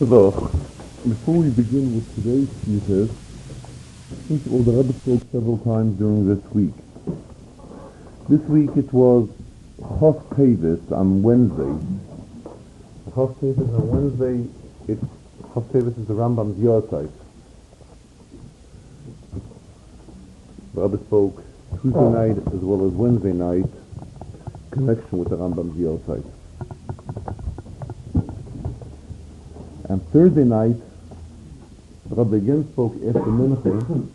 So, before we begin with today's thesis, first of all, the Rebbe spoke several times during this week. This week it was Chos Tevis on Wednesday. Chos Tevis on Wednesday, Chos Tevis is the Rambam's Yahrzeit. The Rebbe spoke Tuesday night as well as Wednesday night in connection with the Rambam's Yahrzeit. And Thursday night, the Rebbe again spoke after Mincha,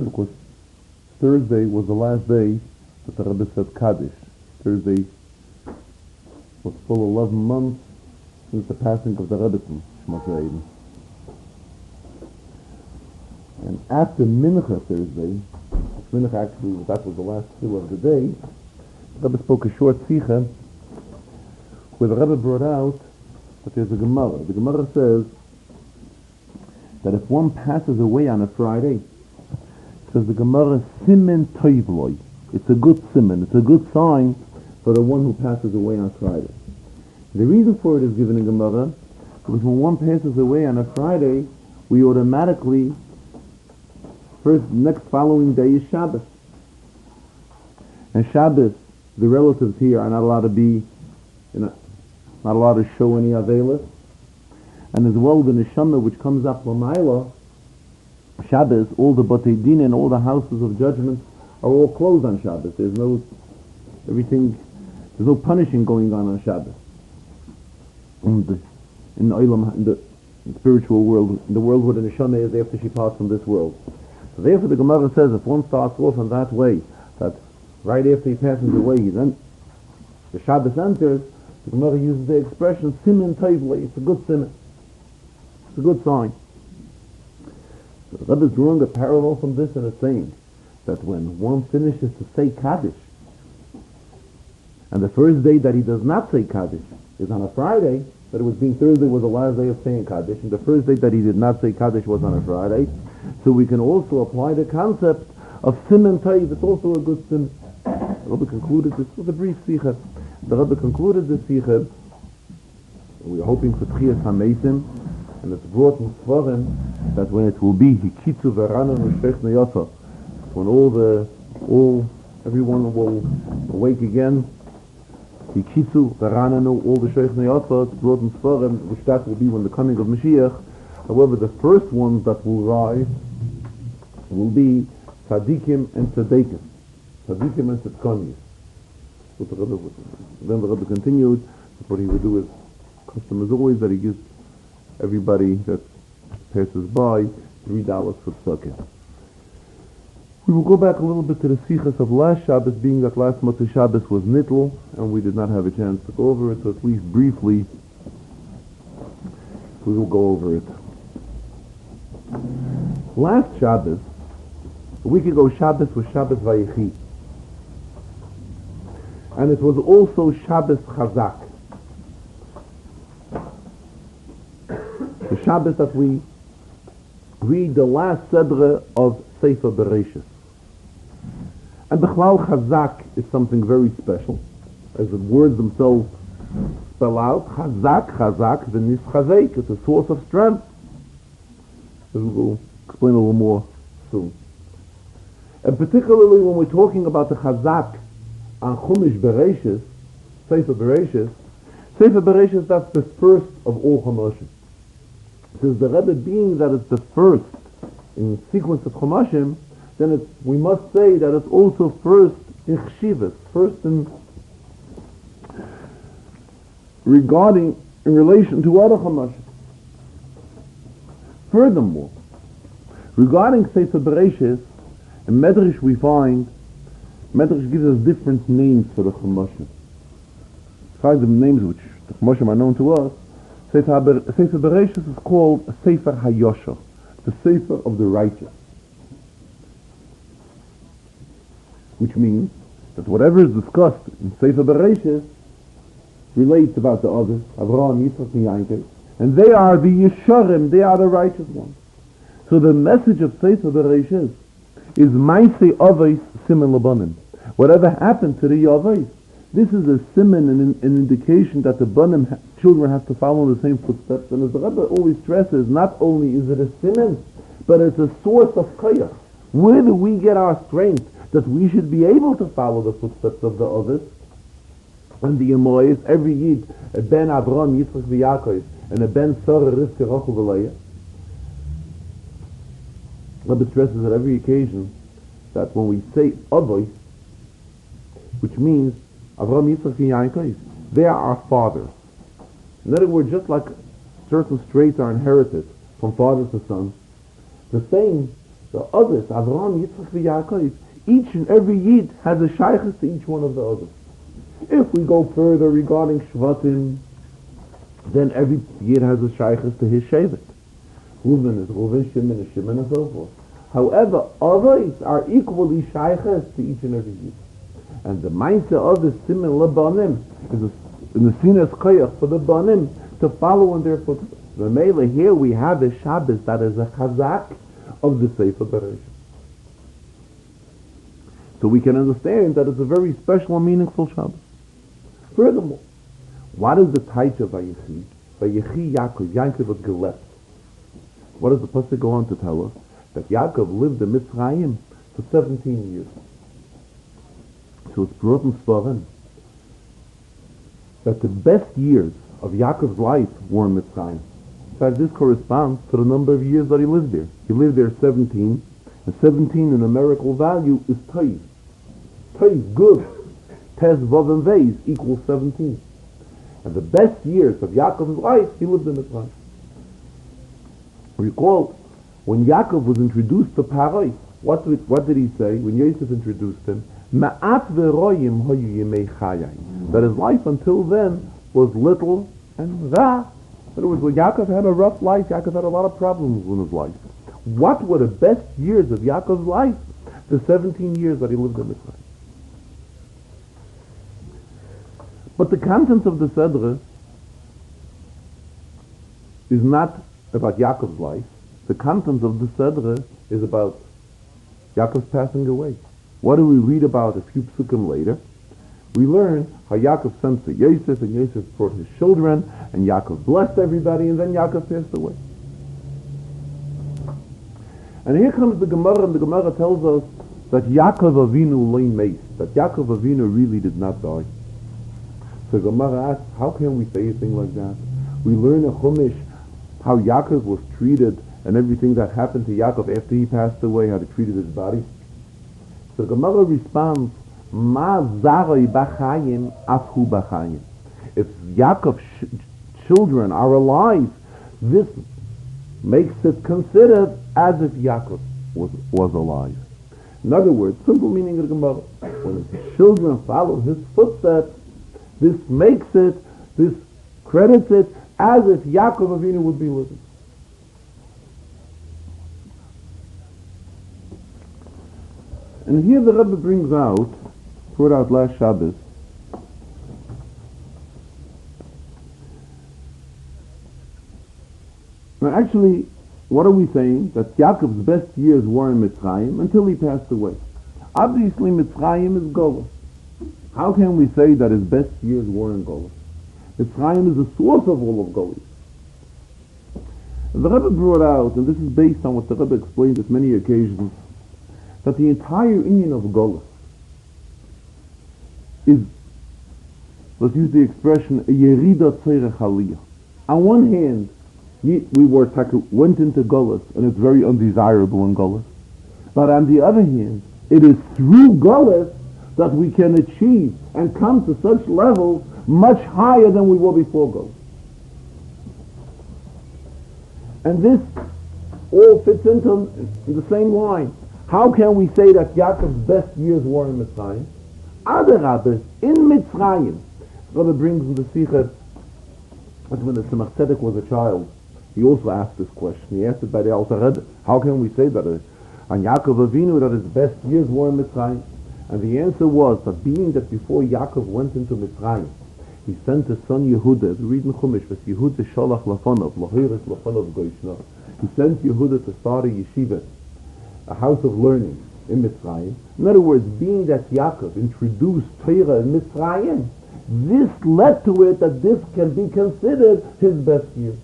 because Thursday was the last day that the Rebbe said Kaddish. Thursday was full 11 months since the passing of the Rebbe, Shemos. And after Mincha Thursday, Mincha actually, that was the last two of the day, the Rebbe spoke a short Sikha where the Rebbe brought out that there's a Gemara. The Gemara says that if one passes away on a Friday, says the Gemara, Simen Toivloi. It's a good siman, it's a good sign for the one who passes away on Friday. The reason for it is given in Gemara, because when one passes away on a Friday, we automatically, next following day is Shabbos. And Shabbos, the relatives here are not allowed to be, not allowed to show any Avelis. And as well, the Neshama which comes up Lamaila, Shabbos, all the Batei Din and all the houses of judgment are all closed on Shabbos. There's no punishing going on Shabbos. In the spiritual world, in the world where the Neshama is after she passed from this world. So therefore the Gemara says if one starts off in that way, that right after he passes away, the Shabbos enters, the Gemara uses the expression Simen Toivloi. It's a good simen. It's a good sign. So the Rebbe is drawing a parallel from this and is saying that when one finishes to say Kaddish, and the first day that he does not say Kaddish is on a Friday, that it was being Thursday was the last day of saying Kaddish, and the first day that he did not say Kaddish was on a Friday, so we can also apply the concept of Simen Toiv. It's also a good simen. The Rebbe concluded this with a brief Sikha. The Rebbe concluded the Sikha. We are hoping for Tchias HaMeisim, and it's brought in Svarim that when it will be Hikitzu V'Ranan U'Shech Neyosa, when everyone will awake again, Hikitzu V'Ranan all the Shech Neyosa, it's brought in Svarim, which that will be when the coming of Mashiach. However, the first ones that will rise will be Tzadikim and Tzadikim. Tzadikim and Tzadkonis. Then the Rebbe continued, what he would do is, custom is always that he gives everybody that passes by $3 for tzedakah. We will go back a little bit to the Sichas of last Shabbos, being that last Motzei Shabbos was Nitl, and we did not have a chance to go over it, so at least briefly we will go over it. Last Shabbos, a week ago, Shabbos was Shabbos Vayechi. And it was also Shabbos Chazak. The Shabbos that we read the last Sedra of Sefer Bereshis. And Bechlal Chazak is something very special, as the words themselves spell out. Chazak, Chazak, V'nis Chazek. It's a source of strength. As we will explain a little more soon. And particularly when we're talking about the Chazak on Chumash Bereshis, Sefer Bereshis, that's the first of all Chumashim. Since the Rebbe being that it's the first in sequence of Chumashim, then we must say that it's also first in Chshivas, first in relation to other Chumashim. Furthermore, regarding Sefer Bereshis, in Medrash we find Medrash gives us different names for the Chumashim. Besides the names which the Chumashim are known to us, Sefer Bereshis is called Sefer HaYosher, the Sefer of the righteous. Which means that whatever is discussed in Sefer Bereshis relates about the others, Avraham, Yitzchak, and Yaakov, and they are the Yesharim, they are the righteous ones. So the message of Sefer Bereshis is Maisei Avos Simen Labanim. Whatever happened to the Yavos, This is a siman, an indication that the banim children have to follow in the same footsteps. And as the Rebbe always stresses, not only is it a siman, but it's a source of koyach. Where do we get our strength that we should be able to follow the footsteps of the others? And the Yemoyes, every Yid, a ben Avram, Yitzchak v'Yaakov, and a ben Sarah, Rivka, Rachel v'Leah. Rebbe stresses at every occasion that when we say Avoy, which means Avram, Yitzchak, and Yaakov, they are our fathers. In other words, just like certain traits are inherited from father to son, the same, the others, Avram, Yitzchak, and Yaakov, each and every Yid has a shaykhus to each one of the others. If we go further regarding Shvatim, then every Yid has a shaykhus to his shevet. Reuven is Reuven, Shimon is Shimon, and so forth. However, others are equally shaykhus to each and every Yid. And the mindset of the Simen Lebanim is in the Sinas Koyach for the Banim to follow in their footsteps. The Mele here we have a Shabbos that is a chazak of the Sefer Bereshit. So we can understand that it's a very special and meaningful Shabbos. Furthermore, what is the type of Vayechi? Vayechi Yaakov was geleft. What does the pasuk go on to tell us? That Yaakov lived in Mitzrayim for 17 years. So it's brought in Svarim that the best years of Yaakov's life were in Mitzrayim. In fact, this corresponds to the number of years that he lived there. He lived there 17, and 17 in numerical value is Taiv. Taiv, good. Tes, Vav, and Veis equals 17. And the best years of Yaakov's life, he lived in Mitzrayim. Recall, when Yaakov was introduced to Parai, what did he say when Yosef introduced him? Ma'at ve'royim hoyu yemei chayai. That his life until then was little and ra. In other words, when Yaakov had a rough life, Yaakov had a lot of problems in his life. What were the best years of Yaakov's life? The 17 years that he lived in Mitzrayim. But the content of the Sedra is not about Yaakov's life. The content of the Sedra is about Yaakov's passing away. What do we read about a few psukim later? We learn how Yaakov sent to Yosef, and Yosef brought his children, and Yaakov blessed everybody, and then Yaakov passed away. And here comes the Gemara, and the Gemara tells us that Yaakov Avinu loy meis, that Yaakov Avinu really did not die. So Gemara asks, how can we say a thing like that? We learn in Chumash how Yaakov was treated, and everything that happened to Yaakov after he passed away, how he treated his body. So Gemara responds, Ma zaroi b'chayim afhu b'chayim. If Yaakov's children are alive, this makes it considered as if Yaakov was alive. In other words, simple meaning of the Gemara, when his children follow his footsteps, this makes it, this credits it as if Yaakov Avinu would be living. And here the Rebbe brings out, brought out last Shabbos, now actually, what are we saying? That Yaakov's best years were in Mitzrayim until he passed away. Obviously Mitzrayim is Golus. How can we say that his best years were in Golus? Mitzrayim is the source of all of Golus. The Rebbe brought out, and this is based on what the Rebbe explained at many occasions, that the entire union of Golus is, let's use the expression, a yerida tzorech aliyah. On one hand, we went into Golus, and it's very undesirable in Golus. But on the other hand, it is through Golus that we can achieve and come to such levels much higher than we were before Golus. And this all fits into the same line. How can we say that Yaakov's best years were in Mitzrayim? Adarabah, in Mitzrayim. Rabbi brings in the Sikha that when the Tzemach Tzedek was a child, he also asked this question. He asked it by the Alter Rebbe. How can we say that on Yaakov Avinu that his best years were in Mitzrayim? And the answer was that being that before Yaakov went into Mitzrayim, he sent his son Yehuda, we read in Chumash, that Yehuda sholach lafonov, lahiris lafonov goyshna. He sent Yehuda to start a yeshiva, a house of learning, in Mitzrayim. In other words, being that Yaakov introduced Torah in Mitzrayim, this led to it that this can be considered his best year.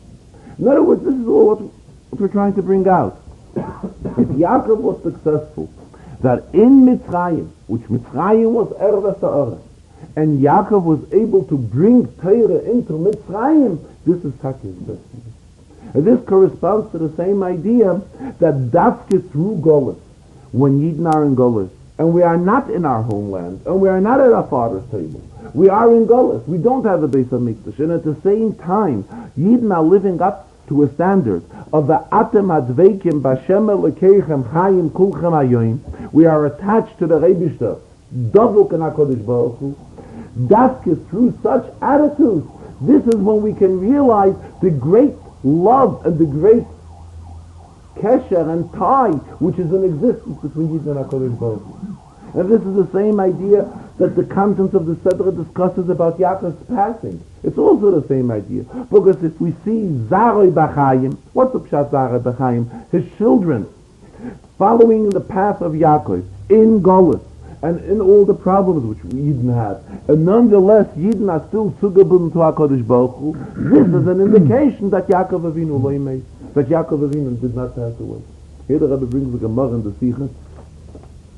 In other words, this is all what we're trying to bring out. If Yaakov was successful, that in Mitzrayim, which Mitzrayim was Eretz Ha'aretz, and Yaakov was able to bring Torah into Mitzrayim, this is Takis best year. And this corresponds to the same idea that Dafke through Golus, when Yidden are in Golus, and we are not in our homeland, and we are not at our father's table, we are in Golus, we don't have a Beis HaMikdash, and at the same time, Yidden are living up to a standard of the Atem Adveikim Bashem Elokeichem Chayim Kulchem Hayoim. We are attached to the Rebishter, Dovuk and HaKadosh Baruch Hu. Dafke through such attitudes, this is when we can realize the great love and the great kesher and tie which is in existence between Yidden and HaKadosh Baruch Hu. And this is the same idea that the contents of the Sedra discusses about Yaakov's passing. It's also the same idea. Because if we see Zaroi B'chaim, what's the Pshat Zaroi B'chaim? His children following the path of Yaakov in Golus and in all the problems which Yidden had. And nonetheless, Yidden are still zugebunden to HaKadosh Baruch Hu. This is an indication that Yaakov Avinu lo yimei, that Yaakov Avinu did not pass away. Here the Rebbe brings the Gemara in the Sichos.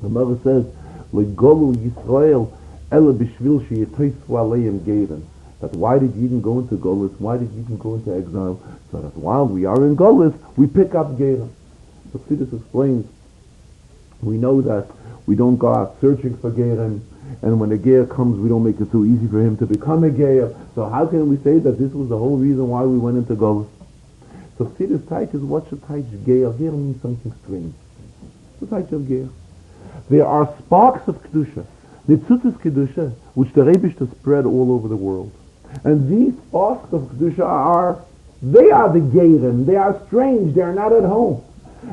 The Gemara says, Legolu Yisrael ele b'shvil sheyetoisvu aleim geiren. That why did Yidden go into Golus? Why did Yidden go into exile? So that while we are in Golus, we pick up geiren. So Chassidus explains, we know that we don't go out searching for geiren, and when a geir comes, we don't make it so easy for him to become a geir. So how can we say that this was the whole reason why we went into Golus? So Chassidus Taich is what should Taich geir? Geir means something strange. What's the Taich of geir? There are sparks of Kedusha, Nitzutzis Kedusha, which the Rebishter spread all over the world. And these sparks of Kedusha they are the Geirim, they are strange, they are not at home.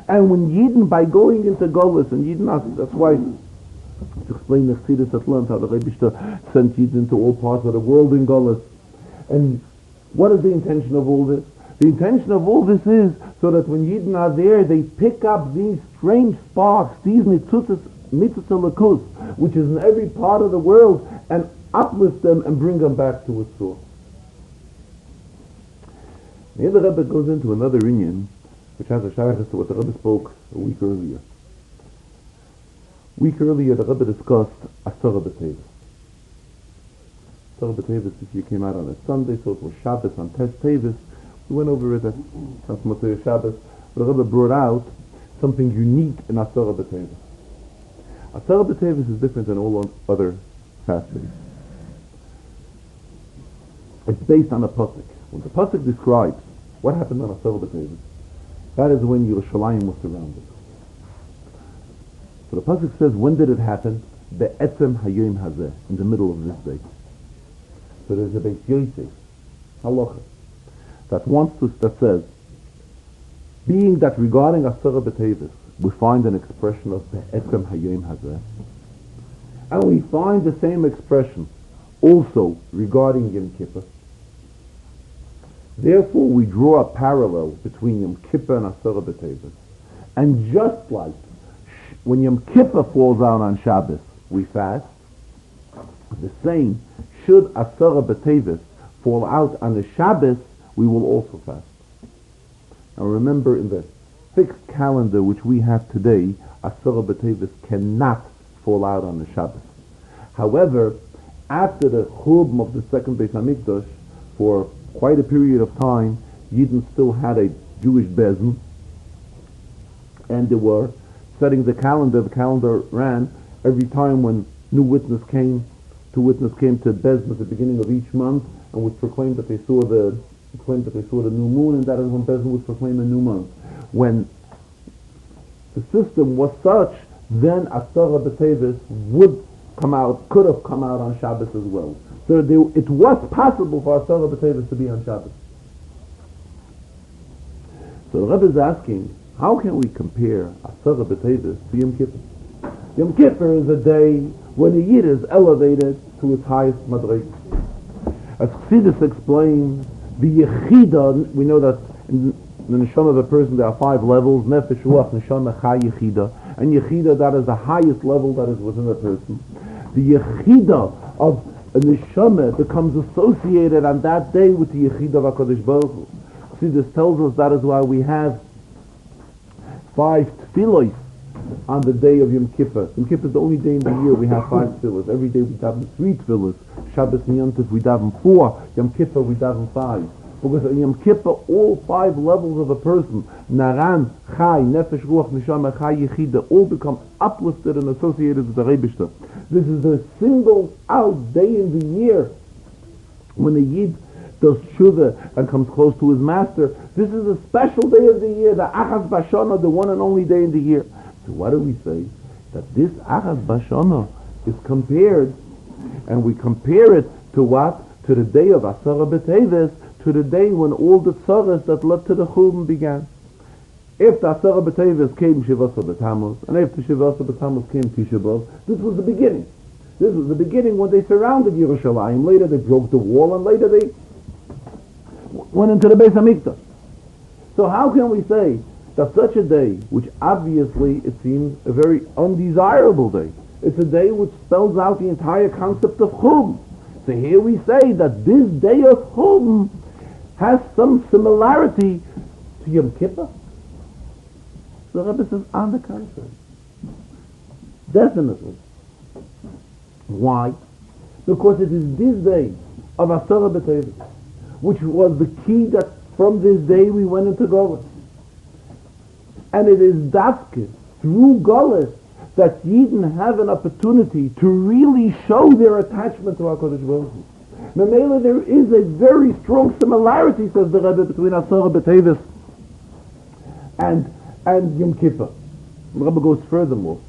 And when Yidden, by going into Golus, and Yidden, that's why, to explain the Chassidus at Lent, how the Rebishter sent Yidden into all parts of the world in Golus. And what is the intention of all this? The intention of all this is so that when Yidden are there, they pick up these strange sparks, these Nitzutzis Mitzvah Lakus, which is in every part of the world, and uplift them and bring them back to its source. Here the Rebbe goes into another inyan, which has a shaykhus to what the Rebbe spoke a week earlier. A week earlier, the Rebbe discussed Asara B'Tevis. Asara B'Tevis this year came out on a Sunday, so it was Shabbos on Tes Tevis. We went over it at Motzei Shabbos. The Rebbe brought out something unique in Asara B'Tevis. Asara B'Tevis is different than all other fast days. It's based on a pasuk. When the pasuk describes what happened on Asara B'Tevis, that is when Yerushalayim was surrounded. So the pasuk says, when did it happen? Be'etzem hayom hazeh, in the middle of this day. So there's a Beis Yosef halacha that says, being that regarding Asara B'Tevis, we find an expression of Be'etzem hayom hazeh, and we find the same expression also regarding Yom Kippur. Therefore, we draw a parallel between Yom Kippur and Asara B'Tevis. And just like when Yom Kippur falls out on Shabbos, we fast, the same, should Asara B'Tevis fall out on the Shabbos, we will also fast. Now remember, in the fixed calendar which we have today, Asara B'Tevis cannot fall out on the Shabbos. However, after the Churban of the second Beis HaMikdash, for quite a period of time, Yidden still had a Jewish bezin, and they were setting the calendar. The calendar ran every time when two witnesses came to bezin at the beginning of each month, and would proclaim that they saw the new moon, and that is when bezin would proclaim a new month. When the system was such, then Asara B'Tevis could have come out on Shabbos as well. So it was possible for Asara B'Tevis to be on Shabbos. So the Rebbe is asking, how can we compare Asara B'Tevis to Yom Kippur? Yom Kippur is a day when the Yid is elevated to its highest madreg. As Chassidus explains, the Yechida, we know that in the neshama of a person there are 5 levels: Nefesh, Ruach, Neshama, Chai, Yechida. and Yechida, that is the highest level that is within a person. The Yechida of a neshama becomes associated on that day with the Yechida of HaKadosh Baruch Hu. See, this tells us that is why we have 5 tefillos on the day of Yom Kippur. Yom Kippur is the only day in the year we have 5 tefillos. Every day we daven 3 tefillos. Shabbos and Yom Tov we daven 4. Yom Kippur we daven 5. Because in Yom Kippur, all 5 levels of a person, Naran, Chai, Nefesh, Ruach, Neshama, Chai, Yechida, all become uplifted and associated with the Rebishter. This is a single out day in the year when the Yid does tshuva and comes close to his master. This is a special day of the year, the Achaz Bashana, the one and only day in the year. So what do we say? That this Achaz Bashana is compared, and we compare it to what? To the day of Asara B'Teves, to the day when all the tzaras that led to the Churban began. If the Asara B'Teves came Shivasa B'Tammuz, and after Shivasa B'Tammuz came Tisha B'Av, this was the beginning. This was the beginning when they surrounded Yerushalayim. Later they broke the wall, and later they went into the Beis HaMikdash. So how can we say that such a day, which obviously it seems a very undesirable day, it's a day which spells out the entire concept of Churban. So here we say that this day of Churban has some similarity to Yom Kippur. The Rebbe says, on the contrary. Definitely. Why? Because it is this day of Asara B'Teves, which was the key that from this day we went into Golus. And it is Dafke, through Golus, that Yidden have an opportunity to really show their attachment to HaKadosh Baruch Hu. Memela, there is a very strong similarity, says the Rebbe, between Asara B'Teves and Yom Kippur. The Rebbe goes furthermore.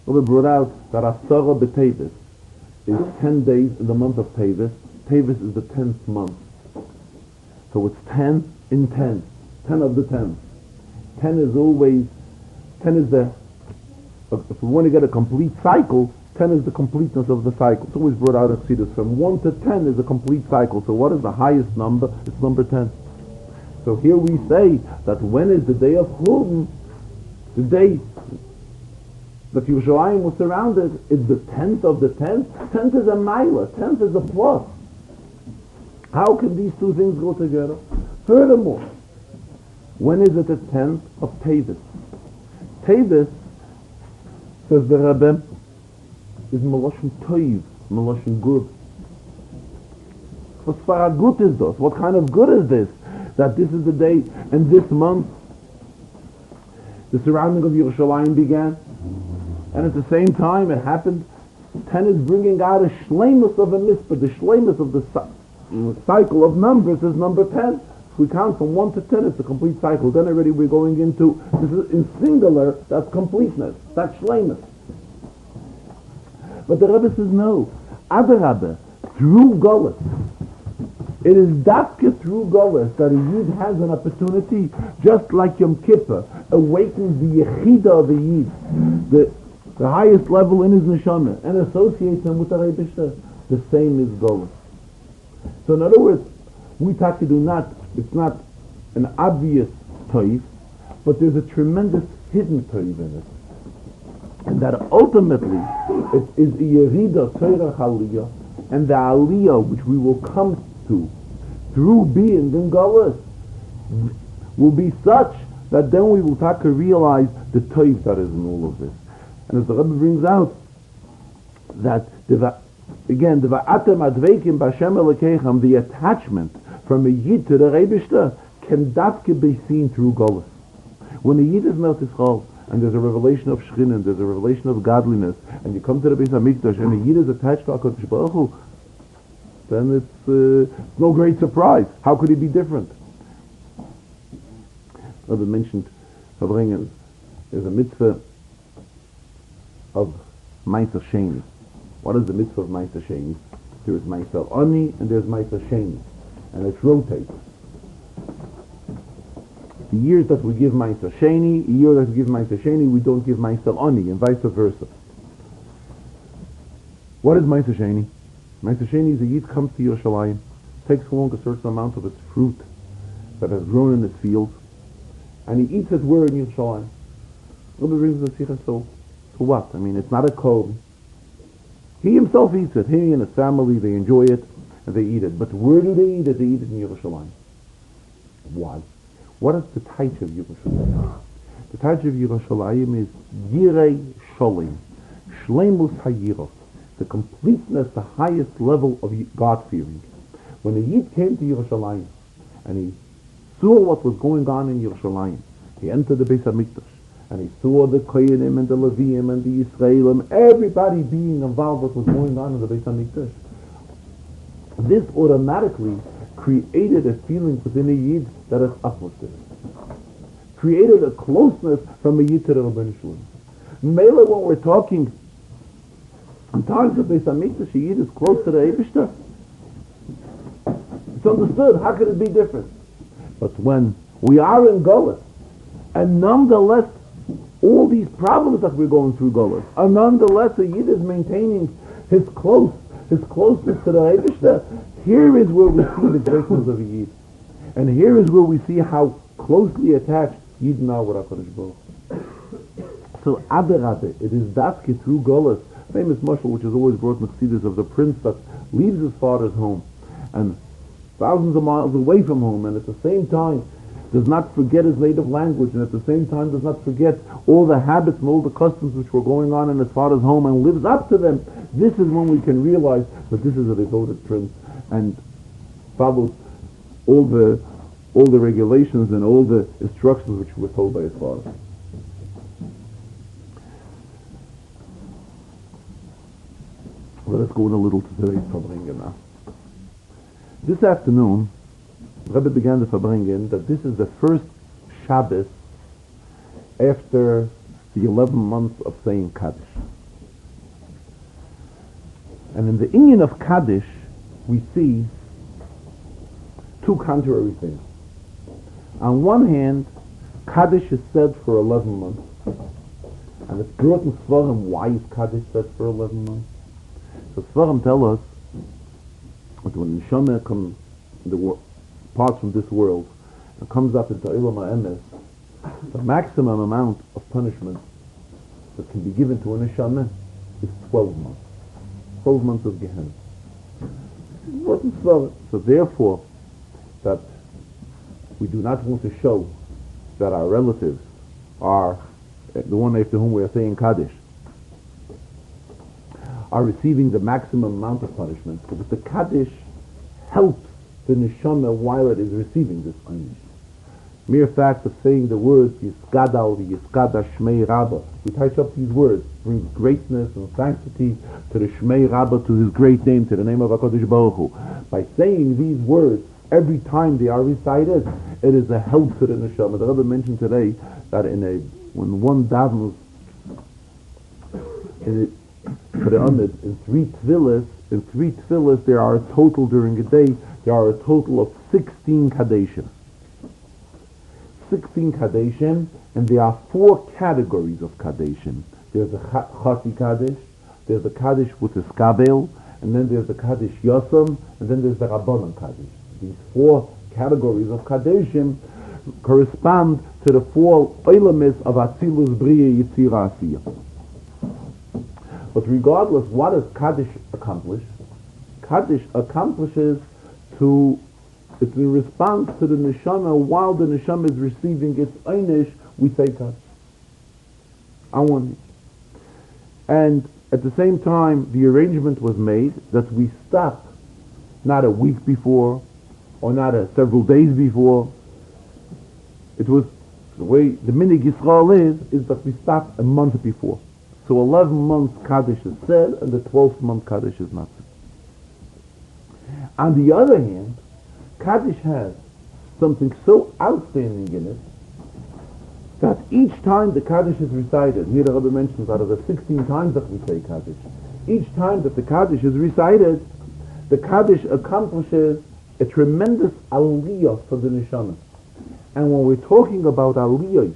The Rebbe brought out that Asara B'Teves is 10 days in the month of Teves. Teves is the 10th month. So it's 10 in 10. 10 of the 10. 10 is always, 10 is the, if we want to get a complete cycle, 10 is the completeness of the cycle. It's always brought out of Chassidus. From 1 to 10 is a complete cycle. So what is the highest number? It's number 10. So here we say that when is the day of Churban, the day that Yerushalayim was surrounded, is the 10th of the 10th. 10th is a milah, 10th is a plus. How can these two things go together? Furthermore, when is it the 10th of Teves? Teves, says the Rebbe, is Meloshen Toiv, Meloshen good. What far good is this? What kind of good is this? That this is the day, and this month, the surrounding of Yerushalayim began, and at the same time it happened, 10 is bringing out a shleimus of a mitzvah, the shleimus of the cycle of numbers is number 10. If we count from 1 to 10, it's a complete cycle. Then already we're going into, this is in singular, that's completeness, that's shleimus. But the Rebbe says no. Adarabbe, through Golus, it is dafke through Golus that a Yid has an opportunity, just like Yom Kippur, awakens the Yechida of a Yid, the highest level in his neshama, and associates him with the Rebishter. The same is Golus. So in other words, we do not, it's not an obvious toiv, but there's a tremendous hidden toiv in it. And that ultimately it is a Yerida Tzorach Aliyah, and the Aliyah which we will come to through being in Golus will be such that then we will start to realize the toiv that is in all of this. And as the Rebbe brings out, that again, the attachment from a Yid to the Rebishter can dafke be seen through Golus. When a Yid is Mel Tischol, and there's a revelation of Shchinen, there's a revelation of godliness, and you come to the Beis HaMikdash, and a Yid is attached to HaKadosh Baruch Hu, then it's no great surprise. How could he be different? Rabbi mentioned Farbrengen. There's a mitzvah of Meiser Sheni. What is the mitzvah of Meiser Sheni? There is Meiser Oni and there's Meiser Sheni, and it's rotated. The years that we give Meiser Sheni, the year that we give Meiser Sheni, we don't give Meiser Oni, and vice versa. What is Meiser Sheni? Meiser Sheni is a Yid comes to Yerushalayim, takes along a certain amount of its fruit that has grown in its field, and he eats it where in Yerushalayim. Rebbe brings the Sikha, so what? I mean, it's not a code. He himself eats it. He and his family, they enjoy it, and they eat it. But where do they eat it? They eat it in Yerushalayim. Why? What is the taich of Yerushalayim? The taich of Yerushalayim is Yirei Sholim, Shleimus Hayirot, the completeness, the highest level of God-fearing. When the Yid came to Yerushalayim, and he saw what was going on in Yerushalayim, he entered the Beis HaMikdash, and he saw the Kohanim and the Leviim and the Yisraelim, everybody being involved with what was going on in the Beis HaMikdash. This automatically created a feeling within a Yid that is uplifted. Created a closeness from a Yid to the Rabbeinu Shalom. Mele, when we're talking in times of Beis HaMikdash, a Yid is close to the Eibishter. It's understood. How could it be different? But when we are in Golus, and nonetheless, all these problems that we're going through Golus, and nonetheless, a Yid is maintaining his closeness to the Eibishter. Here is where we see the greatness of a Yid. And here is where we see how closely attached Yidden are with HaKadosh Baruch Hu. So, Adarabbe, it is Daske through Golus, famous mashal which is always brought in Chassidus of the prince that leaves his father's home and thousands of miles away from home, and at the same time does not forget his native language, and at the same time does not forget all the habits and all the customs which were going on in his father's home, and lives up to them. This is when we can realize that this is a devoted prince and follows all the regulations and all the instructions which were told by his father. Let us go in a little to today's Farbrengen now. This afternoon, Rebbe began the Farbrengen that this is the first Shabbos after the 11 months of saying Kaddish. And in the inyan of Kaddish, we see two contrary things. On one hand, Kaddish is said for 11 months. And it's brought in Svarim, why is Kaddish said for 11 months? So Svarim tell us that when Neshama comes, parts from this world, and comes up into Olam HaEmes, the maximum amount of punishment that can be given to a Neshama is 12 months. 12 months of Gehenna. So therefore, that we do not want to show that our relatives are the one after whom we are saying Kaddish are receiving the maximum amount of punishment, because the Kaddish helps the Neshama while it is receiving this Einish. Mere fact of saying the words Yiskadal, Yiskada Shmei Rabbah, we touch up these words, brings greatness and sanctity to the Shmei Rabbah, to his great name, to the name of HaKadosh Baruch Hu. By saying these words, every time they are recited, it is a help to the Neshama. The Rebbe mentioned today that when one davens for the Amid in three tefillas, there are a total during a day, there are a total of 16 Kadeshim. 16 Kadeshim, and there are 4 categories of Kadeshim. There's a Chasi Kaddish, there's a Kaddish with a Skabel, and then there's the Kaddish Yosam, and then there's the Rabbanan Kaddish. These 4 categories of Kadeshim correspond to the 4 Olamis of Atzilus Bria Yitzira Asiyah. But regardless, what does Kaddish accomplish? Kaddish accomplishes it's in response to the Neshama. While the Neshama is receiving its Einish, we say Kaddish. On one hand. And at the same time, the arrangement was made that we stop not a week before, or not several days before. It was the way the Minig Yisrael is that we stop a month before. So 11 months Kaddish is said, and the 12th month Kaddish is not said. On the other hand, Kaddish has something so outstanding in it that each time the Kaddish is recited, here the Rebbe mentions out of the 16 times that we say Kaddish, each time that the Kaddish is recited, the Kaddish accomplishes a tremendous aliyah for the Neshama. And when we're talking about aliyahs,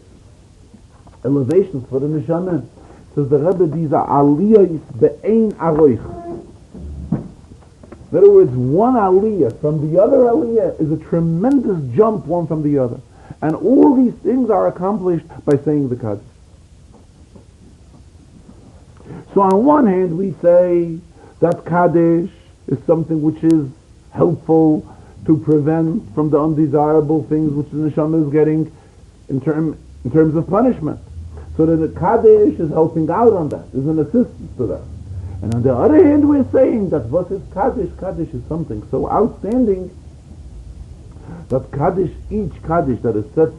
elevations for the Neshama, says the Rebbe, these are aliyahs be'ein aroich. In other words, one aliyah from the other aliyah is a tremendous jump one from the other. And all these things are accomplished by saying the Kaddish. So on one hand we say that Kaddish is something which is helpful to prevent from the undesirable things which the neshama is getting in terms of punishment. So that the Kaddish is helping out on that, is an assistance to that. And on the other hand we're saying that what is Kaddish? Kaddish is something so outstanding that Kaddish, each Kaddish that is said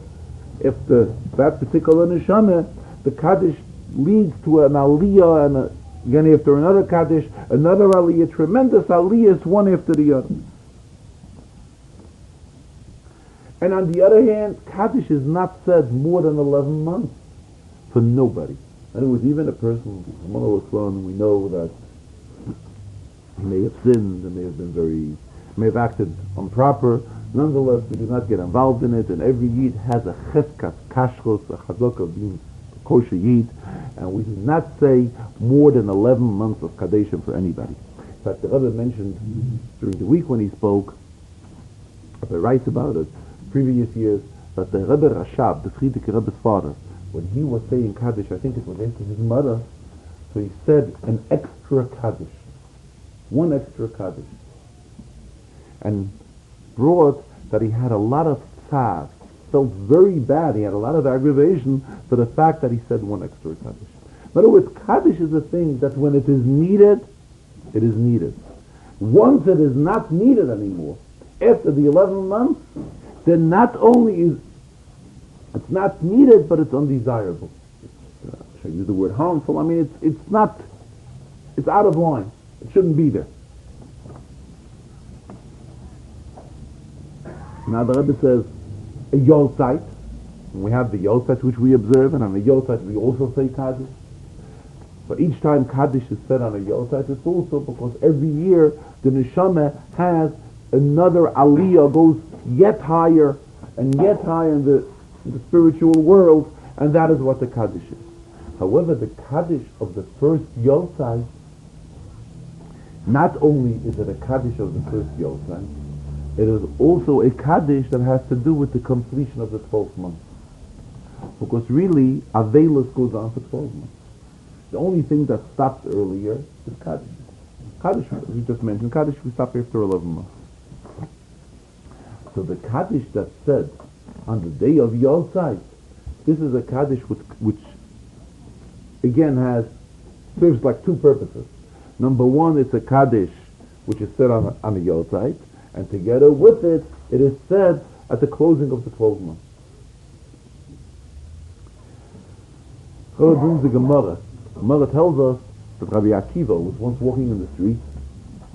after that particular neshama, the Kaddish leads to an aliyah, and again after another Kaddish, another aliyah, tremendous aliyahs one after the other. And on the other hand, Kaddish is not said more than 11 months for nobody. In other words, even a person, we know that he may have sinned, and may have acted improper. Nonetheless, we do not get involved in it, and every Yid has a cheskas, kashkos, a chazak of being kosher Yid, and we do not say more than 11 months of Kadeshim for anybody. In fact, the Rebbe mentioned during the week when he spoke, Rebbe writes about it, previous years, that the Rebbe Rashab, the Friedrich Rebbe's father, when he was saying Kaddish, I think it was after his mother, so he said an extra Kaddish, one extra Kaddish, and brought that he had a lot of tzad, felt very bad, he had a lot of aggravation for the fact that he said one extra Kaddish. In other words, Kaddish is a thing that when it is needed, it is needed. Once it is not needed anymore, after the 11 months, then not only is it's not needed, but it's undesirable. Should I use the word harmful? I mean, it's out of line. It shouldn't be there. Now the Rebbe says, a Yoltzeit, and we have the Yoltzeit which we observe, and on the Yoltzeit we also say Kaddish. But each time Kaddish is said on a Yoltzeit, it's also because every year the Neshama has another Aliyah, goes yet higher and yet higher in the spiritual world, and that is what the Kaddish is. However, the Kaddish of the first Yoltzeit, not only is it a Kaddish of the first Yoltzeit, it is also a Kaddish that has to do with the completion of the 12th month. Because really, Avelis goes on for 12 months. The only thing that stops earlier is Kaddish. Kaddish, we just mentioned, Kaddish we stop after 11 months. So the Kaddish that's said on the day of Yoltzeit, this is a Kaddish which again serves like two purposes. Number one, it's a Kaddish which is said on a Yoltzeit, and together with it, it is said at the closing of the 12 months. So it brings the Gemara. The Gemara tells us that Rabbi Akiva was once walking in the street,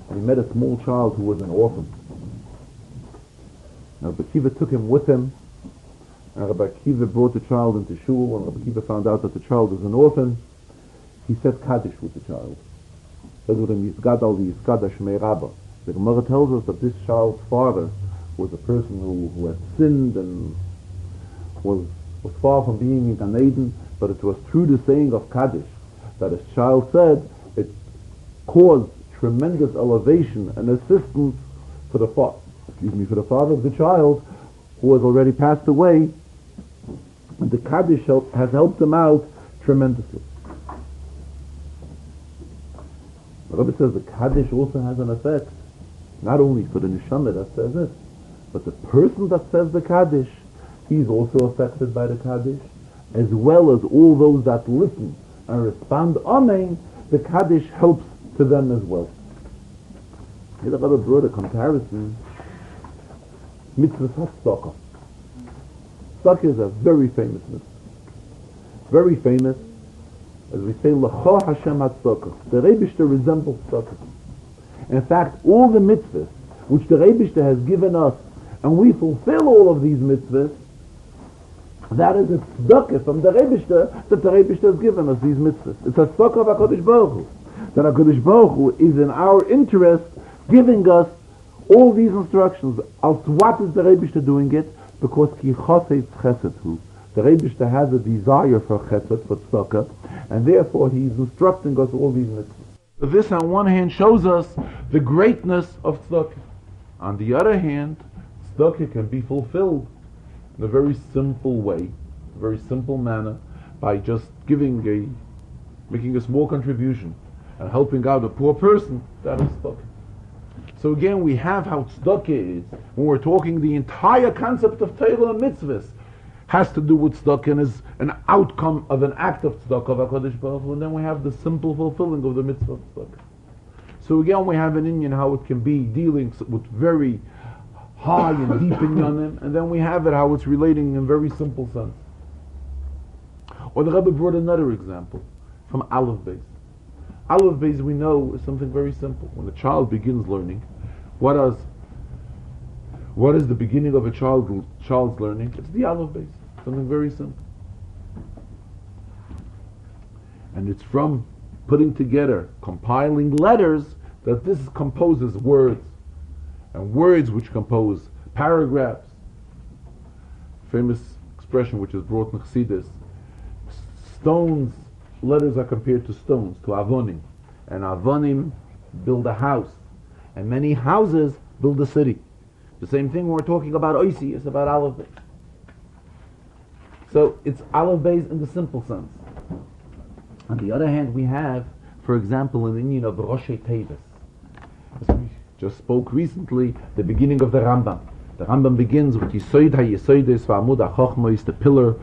and he met a small child who was an orphan. Now Rabbi Akiva took him with him, and Rabbi Akiva brought the child into shul. When Rabbi Akiva found out that the child was an orphan, he said Kaddish with the child. Said with him, Yisgad al Yisgad Shmei Rabba. The Gemara tells us that this child's father was a person who had sinned and was far from being in Gan Eden, but it was through the saying of Kaddish that his child said it caused tremendous elevation and assistance for the father of the child who has already passed away, and the Kaddish has helped him out tremendously. The Rebbe says the Kaddish also has an effect, not only for the neshama that says it, but the person that says the Kaddish, he's also affected by the Kaddish, as well as all those that listen and respond, Amen, the Kaddish helps to them as well. Here the Rebbe brought a comparison, mitzvah tzedakah. Tzedakah is a very famous mitzvah. Very famous, as we say, L'cha Hashem HaTzedakah. The Rebishter resembles tzedakah. In fact, all the mitzvahs which the Rebishter has given us, and we fulfill all of these mitzvahs, that is a tzedakah from the Rebishter that the Rebishter has given us these mitzvahs. It's a tzedakah of HaKadosh Baruch Hu. That HaKadosh Baruch Hu is in our interest giving us all these instructions. As what is the Rebishter doing it? Because ki chased chesed hu. The Rebishter has a desire for chesed, for tzedakah, and therefore he is instructing us all these mitzvahs. This on one hand shows us the greatness of tzedakah. On the other hand, tzedakah can be fulfilled in a very simple way, a very simple manner, by just making a small contribution and helping out a poor person, that is tzedakah. So again, we have how tzedakah is, when we're talking the entire concept of Torah and mitzvahs, has to do with tzedakah and is an outcome of an act of tzedakah of HaKadosh Baruch Hu, and then we have the simple fulfilling of the mitzvah of tzedakah. So again, we have an inyan how it can be dealing with very high and deep inyanim, and then we have it how it's relating in very simple sense. Or the Rebbe brought another example from Aleph Beis. Aleph Beis, we know, is something very simple. When a child begins learning, what is the beginning of a child's learning? It's the Aleph Beis, something very simple. And it's from putting together, compiling letters, that this composes words, and words which compose paragraphs. Famous expression which is brought in Chassidus: stones, letters are compared to stones, to avonim, and avonim build a house, and many houses build a city. The same thing when we're talking about Oisi, it's about Aleph Beis. So it's Aleph Beis in the simple sense. On the other hand, we have, for example, an inyan of Roshei Tevis. As we just spoke recently, the beginning of the Rambam. The Rambam begins with Yisoid HaYisoides V'Amud HaChochma, the pillar,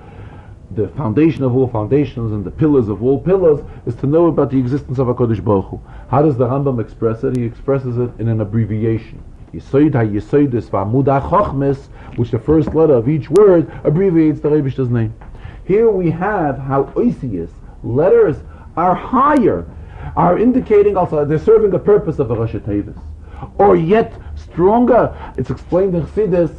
the foundation of all foundations and the pillars of all pillars, is to know about the existence of HaKadosh Baruch Hu. How does the Rambam express it? He expresses it in an abbreviation. Yisoid HaYisoides V'Amud HaChochma, which the first letter of each word abbreviates the Rebishter's name. Here we have how Oisius, letters are higher, are indicating also they're serving a purpose of a Rosh Tevis. Or yet stronger, it's explained in Chassidus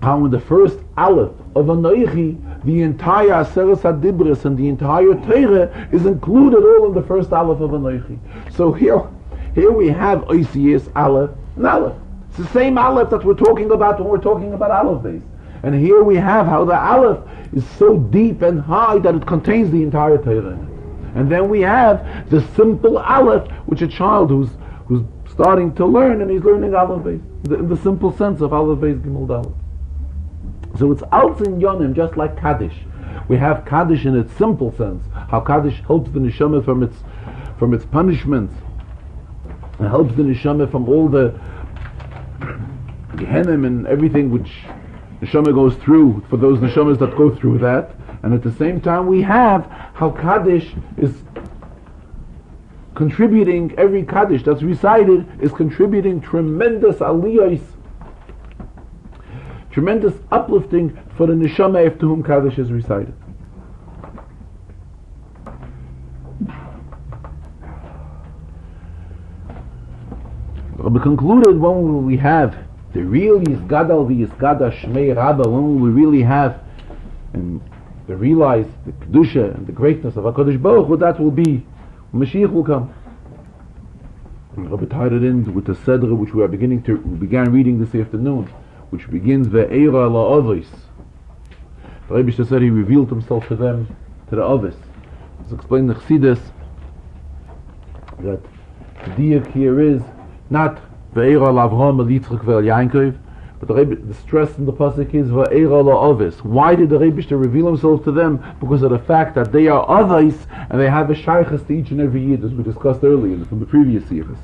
how in the first Aleph of Anoichi, the entire Aseres HaDibros and the entire Torah is included all in the first Aleph of Anoichi. So here we have Oisius Aleph and Aleph. It's the same Aleph that we're talking about when we're talking about Aleph Beis. And here we have how the Aleph is so deep and high that it contains the entire Torah in it. And then we have the simple Aleph, which a child who's starting to learn, and he's learning Aleph Beis, in the simple sense of Aleph Beis Gimel Dalet. So it's Altzin Yonim, just like Kaddish. We have Kaddish in its simple sense, how Kaddish helps the Neshama from its punishments, and helps the Neshama from all the Gehenim and everything which Neshama goes through, for those Neshamas that go through that. And at the same time we have how Kaddish is contributing, every Kaddish that's recited is contributing tremendous aliyahs, tremendous uplifting for the Neshama after whom Kaddish is recited. Rabbi concluded, when will we have the real Yisgadal v'Yisgada Shmei Rabba, when will we really have and realize the Kedusha and the greatness of HaKadosh Baruch Hu, that will be when Mashiach will come. And Rabbi tied it in with the Sedra which we began reading this afternoon, which begins Ve'era la'Ovis. The Rebbe said he revealed himself to them, to the Ovis. It's explained in the Chassidus that the diak here is not Ve'era la'Avraham Yitzchak ve'Yankov, but the stress in the pasuk is Va'era la'Ovis. Why did the Rebbe reveal himself to them? Because of the fact that they are Ovis and they have a shaychus to each and every yid, as we discussed earlier from the previous years.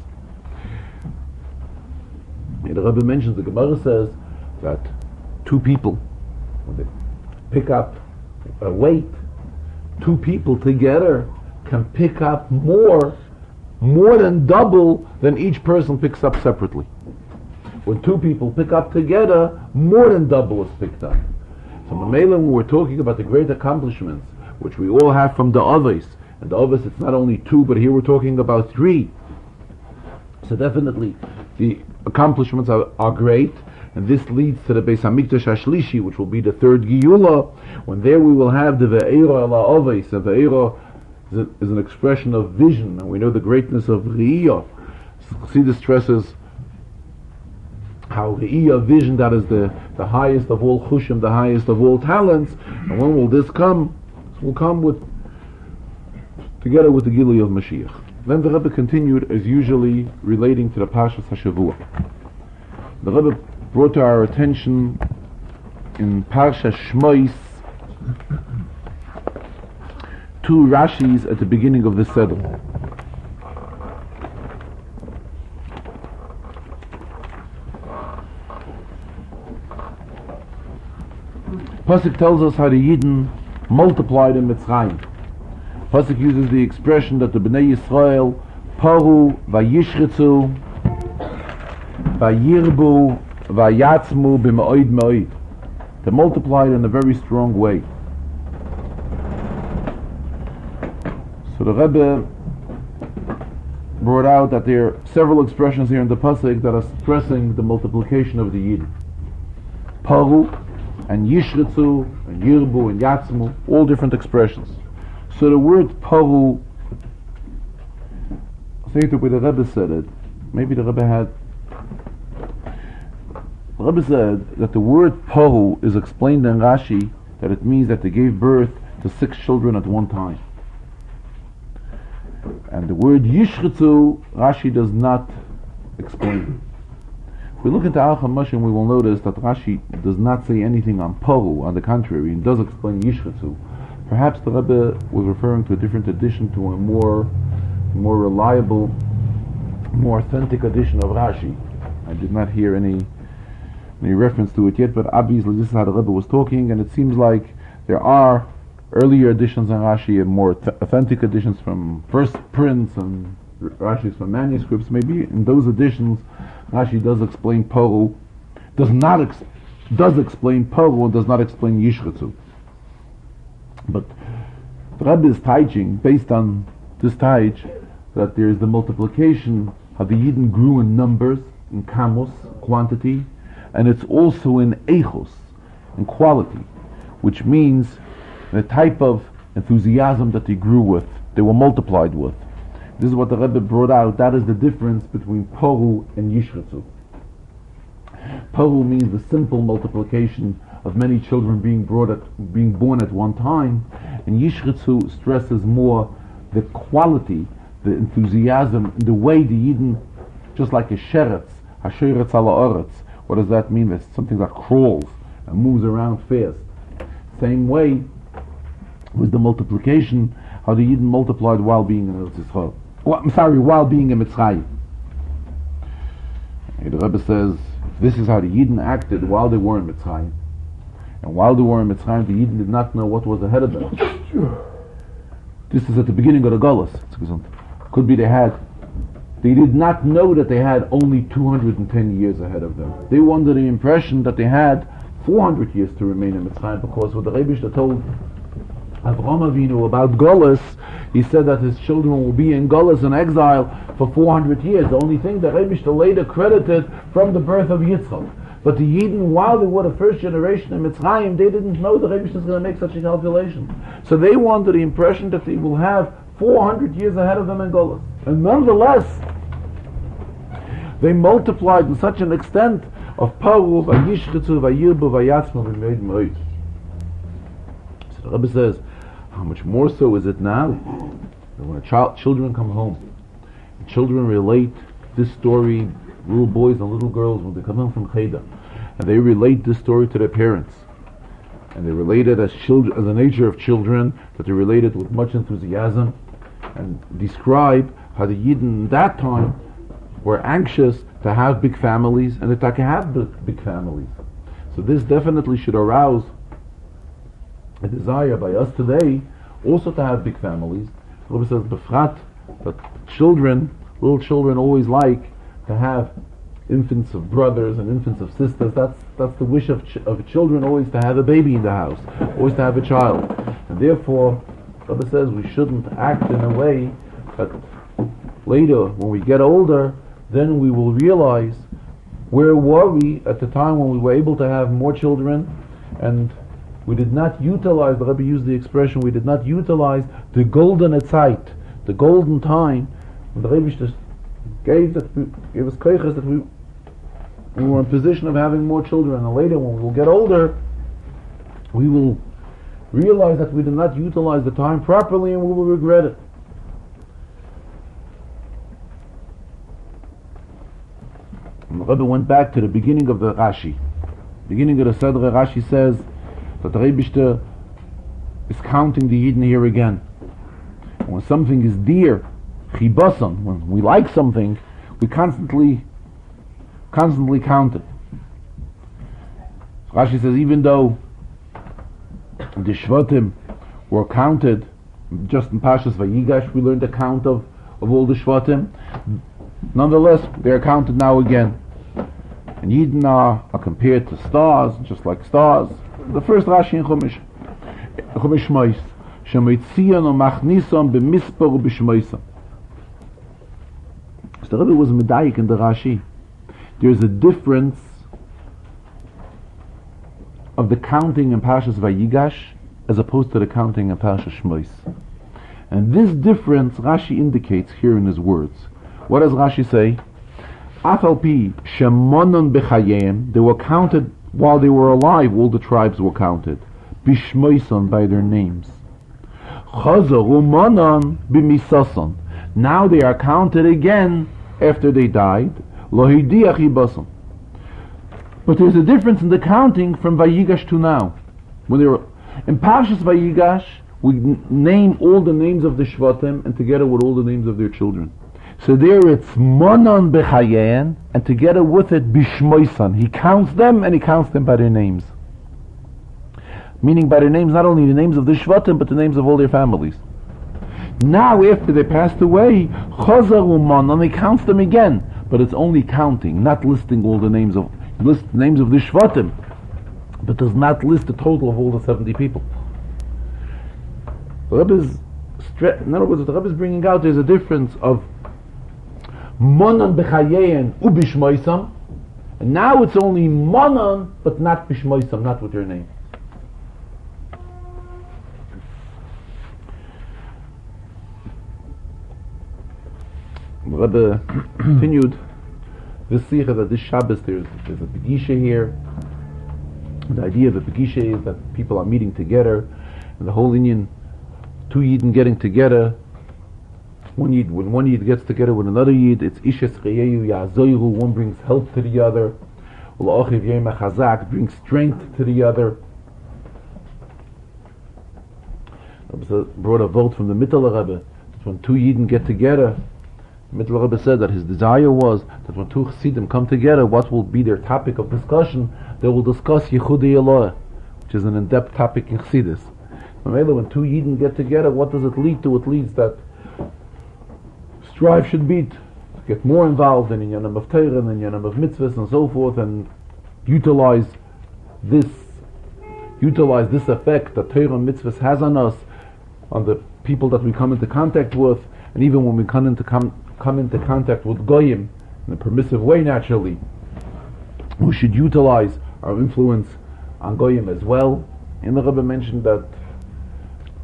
The Rebbe mentions, the Gemara says that two people, when they pick up a weight, two people together can pick up more than double than each person picks up separately. When two people pick up together, more than double is picked up. So Mamela, when we're talking about the great accomplishments which we all have from the others, and the others it's not only two, but here we're talking about three. So definitely the accomplishments are great, and this leads to the Beis Hamikdash Hashlishi, which will be the third Giyula, when there we will have the Ve'era la'Ovis. And Ve'era is an expression of vision, and we know the greatness of Re'iyah. Chassidus stresses how Re'iyah, vision, that is the highest of all chushim, the highest of all talents. And when will this come? This will come together with the Gilui of Mashiach. Then the Rebbe continued, as usually, relating to the Parshas HaShavua. The Rebbe brought to our attention in Parsha Shemos two Rashis at the beginning of the Seder. Pasuk tells us how the Yidden multiplied in Mitzrayim. Pasuk uses the expression that the Bnei Yisrael paru vayishritzu vayirbu vayatzmu b'ma'od ma'od. They multiplied in a very strong way. So the Rebbe brought out that there are several expressions here in the Pasuk that are stressing the multiplication of the Yidden. Paru and Yishritzu and Yirbu and Yatzmu, all different expressions. So the word Paru, I think the way the Rebbe said it, maybe the Rebbe said that the word Paru is explained in Rashi that it means that they gave birth to 6 children at one time. And the word Yishritzu, Rashi does not explain. If we look into Al Chamashim, we will notice that Rashi does not say anything on Paru. On the contrary, he does explain Yishritzu. Perhaps the Rebbe was referring to a different edition, to a more reliable, more authentic edition of Rashi. I did not hear any reference to it yet, but obviously this is how the Rebbe was talking, and it seems like there are earlier editions on Rashi and more authentic editions from first prints and Rashi's from manuscripts. Maybe in those editions Rashi does explain Paru, does explain Paru and does not explain Yishritzu. But the Rebbe is teaching, based on this teich, that there is the multiplication, how the Yidden grew in numbers, in kamos, quantity, and it's also in eichos, in quality, which means the type of enthusiasm that they grew with, they were multiplied with. This is what the Rebbe brought out. That is the difference between Paru and Yishritzu. Paru means the simple multiplication of many children being born at one time, and Yishritzu stresses more the quality, the enthusiasm, the way the Yidden, just like a sheretz, hasheretz ala oretz. What does that mean? It's something that crawls and moves around fast. Same way with the multiplication, how the Yidden multiplied while being in Eretz Yisrael. While being in Mitzrayim. The Rebbe says, this is how the Yidden acted while they were in Mitzrayim. And while they were in Mitzrayim, the Yidden did not know what was ahead of them. This is at the beginning of the Golus. Could be they did not know that they had only 210 years ahead of them. They were under the impression that they had 400 years to remain in Mitzrayim, because what the Rebbe told Avraham Avinu about Golus, he said that his children will be in Golus and exile for 400 years. The only thing that Rebbe later credited from the birth of Yitzchak. But the Yidden, while they were the first generation in Mitzrayim, they didn't know that Rebbe was going to make such a calculation. So they were under the impression that they will have 400 years ahead of them in Golus. And nonetheless, they multiplied to such an extent of Paru, Vayishritzu, Vayirbu, Vayatzmu, V'meid Moed. So the Rebbe says, how much more so is it now that when children come home, children relate this story, little boys and little girls, when they come home from Cheder, and they relate this story to their parents, and they relate it as children, as the nature of children, that they relate it with much enthusiasm, and describe how the Yidden in that time were anxious to have big families, and that they can have big families. So this definitely should arouse a desire by us today also to have big families. The Rebbe says, befrat, that little children always like to have infants of brothers and infants of sisters. That's the wish of children, always to have a baby in the house, always to have a child. And therefore, the Rebbe says we shouldn't act in a way that later, when we get older, then we will realize where were we at the time when we were able to have more children, and we did not utilize, the Rebbe used the expression, we did not utilize the golden Zeit, the golden time, when the Rebbe just gave us koiches that we were in position of having more children, and later when we will get older, we will realize that we did not utilize the time properly and we will regret it. And the Rebbe went back to the beginning of the Rashi. Beginning of the Chazarah, Rashi says that the Rebishter is counting the Yidden here again. And when something is dear, chibasan, when we like something, we constantly count it. Rashi says even though the Shvatim were counted, just in Pashas Vayigash we learned the count of all the Shvatim, nonetheless they are counted now again. And Yidden are compared to stars, just like stars. The first Rashi in Chumash Shemos, Shemitzion o Machnisom b'mispor u b'shmoisam. So the Rebbe was medayik in the Rashi. There's a difference of the counting in Parshas Vayigash as opposed to the counting in Parshas Shemos. And this difference Rashi indicates here in his words. What does Rashi say? Afal pi shemonon b'chayim, they were counted while they were alive, all the tribes were counted. Bishmoison, by their names. Chazar umonon b'misason, now they are counted again after they died. Lohidiach ibason. But there's a difference in the counting from Vayigash to now. When they were in Parshas Vayigash, we name all the names of the Shvatim and together with all the names of their children. So there it's monon b'chayein, and together with it bishmoisan. He counts them and he counts them by their names. Meaning by their names, not only the names of the Shvatim, but the names of all their families. Now after they passed away, chazar u'monon, he counts them again. But it's only counting, not listing all the names of, lists the names of the Shvatim, but does not list the total of all the 70 people. The Rebbe is, in other words, what the Rebbe is bringing out, there's a difference of monon b'chayein u bishmoisam, and now it's only monon, but not bishmoisam, not with their name. The Rebbe continued this sikha that this Shabbos there's a Begisha here. The idea of a Begisha is that people are meeting together, and the whole Indian, two Yidden getting together. When one Yid gets together with another Yid, it's Ishes Reyeyu Yazoiru, one brings help to the other. Ula'achiv Yema Chazak brings strength to the other. Rebbe brought a vote from the Mittel Rebbe that when two Yidden get together, the Mittel Rebbe said that his desire was that when two Chassidim come together, what will be their topic of discussion? They will discuss Yichudei Eloah, which is an in-depth topic in Chassidus. When two Yidden get together, what does it lead to? It leads that strive should be to get more involved in Inyanim of Torah and Inyanim of Mitzvahs and so forth, and utilize this effect that Torah and Mitzvahs has on us, on the people that we come into contact with, and even when we come into contact with Goyim in a permissive way, naturally, we should utilize our influence on Goyim as well. And the Rebbe mentioned that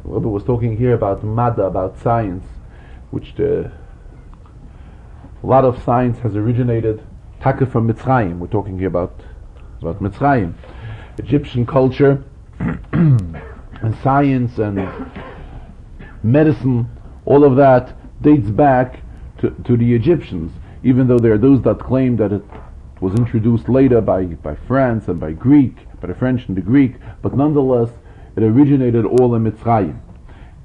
the Rebbe was talking here about Mada, about science, which a lot of science has originated taka from Mitzrayim. We're talking here about Mitzrayim. Egyptian culture and science and medicine, all of that dates back to the Egyptians, even though there are those that claim that it was introduced later by France and by the French and the Greek, but nonetheless it originated all in Mitzrayim.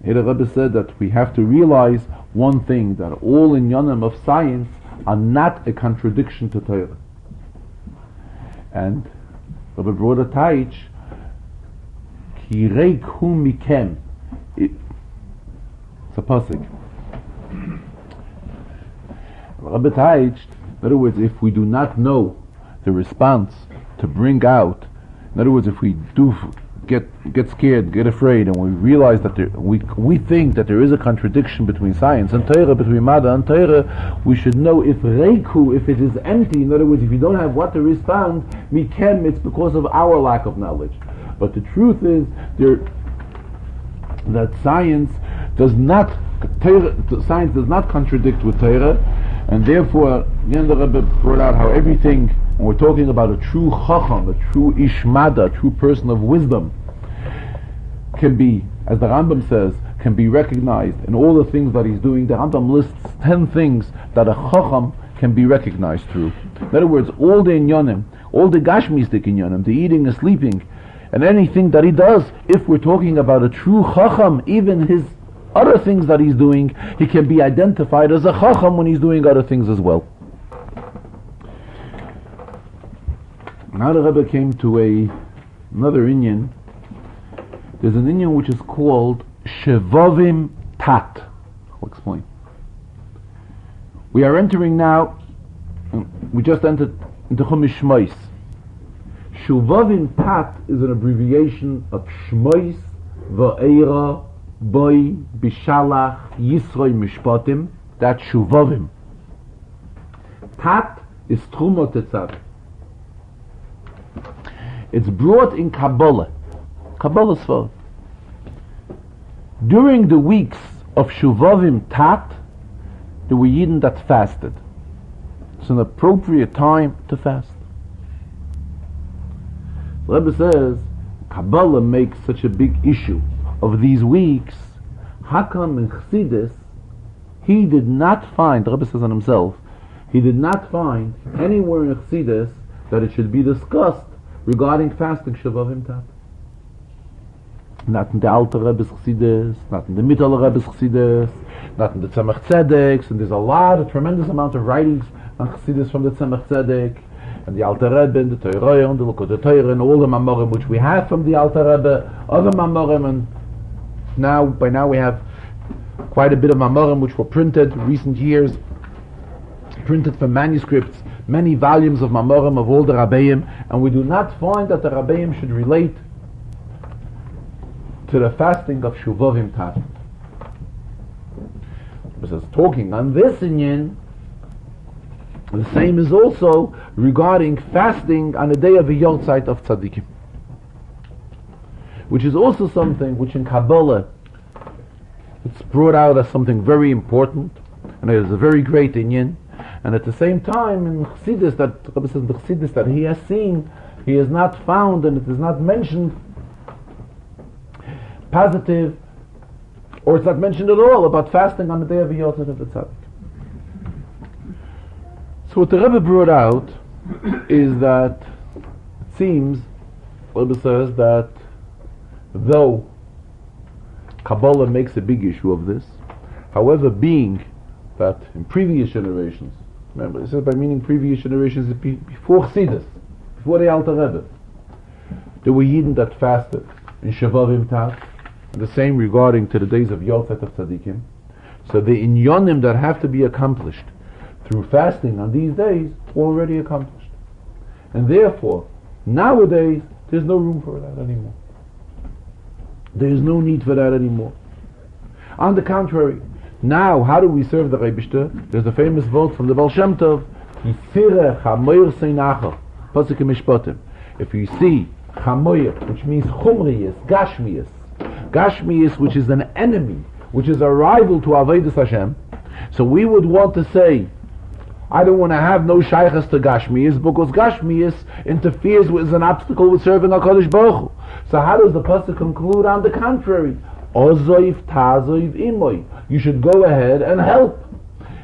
Here the Rebbe said that we have to realize one thing, that all inyanim of science are not a contradiction to Torah. And Rebbe brought a taich, ki reiku mikem. It's a pasuk. Rebbe taich, in other words, if we do not know the response to bring out, in other words, if we do get scared, get afraid, and we realize that we think that there is a contradiction between science and Torah, between Mada and Torah, we should know if Reiku, if it is empty, in other words, if you don't have what to respond, Mikem, it's because of our lack of knowledge. But the truth is that science does not contradict with Torah, and therefore, the Rebbe brought out how everything, when we're talking about a true Chacham, a true Ishmada, a true person of wisdom, can be, as the Rambam says, can be recognized in all the things that he's doing. The Rambam lists 10 things that a Chacham can be recognized through. In other words, all the inyanim, all the gashmistic inyanim, the eating and sleeping, and anything that he does, if we're talking about a true chacham, even his other things that he's doing, he can be identified as a chacham when he's doing other things as well. Now the Rebbe came to another inyan. There's an inyan which is called Shevovim Tat. I'll explain. We are entering now, we just entered into Chumash Shemos. Shuvavim Tat is an abbreviation of Shemos, Va'era, Boy, Bishalach, Yisroi, Mishpatim. That's Shuvavim. Tat is Trumot Tetzad. It's brought in Kabbalah. Kabbalah's fault. During the weeks of Shuvavim Tat, there were Yidden that fasted. It's an appropriate time to fast. The Rebbe says, Kabbalah makes such a big issue of these weeks. How come in Chassidus, he did not find, the Rebbe says on himself, he did not find anywhere in Chassidus that it should be discussed regarding fasting Shuvavim Tat. Not in the Alter Rebbe's Chassidus, not in the Mittler Rebbe's Chassidus, not in the Tzemach Tzedek's, and there's a tremendous amount of writings on Chassidus from the Tzemach Tzedek, and the Alter Rebbe, and the Torah, and the Likutei Torah, and all the Mamorim which we have from the Alter Rebbe, other Mamorim, and by now we have quite a bit of Mamorim which were printed in recent years, printed from manuscripts, many volumes of Mamorim of all the Rabbeim, and we do not find that the Rabbeim should relate to the fasting of Shuvavim Tat. Because talking on this inyan, the same is also regarding fasting on the day of the Yortzeit of Tzaddikim, which is also something which in Kabbalah it's brought out as something very important, and it is a very great inyan. And at the same time, in Chassidus, that Rebbe says the Chassidus that he has seen, he has not found, and it is not mentioned positive, or it's not mentioned at all about fasting on the day of the Yortzeit of the Tzaddik. So what the Rebbe brought out is that it seems, Rebbe says that though Kabbalah makes a big issue of this, however, being that in previous generations, remember, it says by meaning previous generations before Chassidus, before the Alter Rebbe, there were Yidden that fasted in Shuvavim Tat, and the same regarding to the days of Yortzeit of Tzaddikim. So the inyanim that have to be accomplished through fasting on these days were already accomplished, and therefore nowadays there's no room for that anymore. There is no need for that anymore. On the contrary, now how do we serve the Rebishter? There's a famous vote from the Baal Shem Tov, if you see Chamoyer, which means Chumriyas, Gashmiyas, which is an enemy, which is a rival to Avodas Hashem, so we would want to say, I don't want to have no shaychas to Gashmiyas, because Gashmiyas interferes with an obstacle with serving HaKadosh Baruch Hu. So how does the pasuk conclude? On the contrary, Ozoiv Tazoiv Imoy, you should go ahead and help.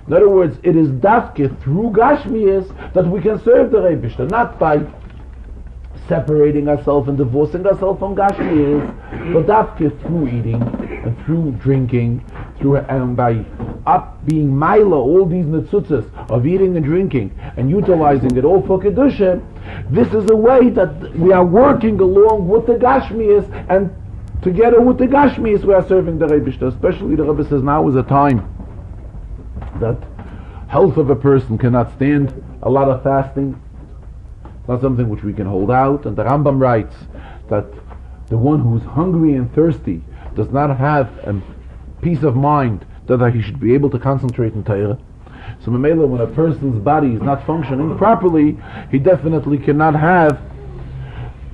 In other words, it is dafke through Gashmiyas that we can serve the Rebishter, not by separating ourselves and divorcing ourselves from Gashmiyas, but dafke through eating and through drinking, and by being maila all these netzutzas of eating and drinking and utilizing it all for Kedusha. This is a way that we are working along with the Gashmiyas, and together with the Gashmiyas we are serving the Rebishter. Especially the Rebbe says now is a time that health of a person cannot stand a lot of fasting. It's not something which we can hold out, and the Rambam writes that the one who's hungry and thirsty does not have a peace of mind that he should be able to concentrate in Torah. So Mamela, when a person's body is not functioning properly, he definitely cannot have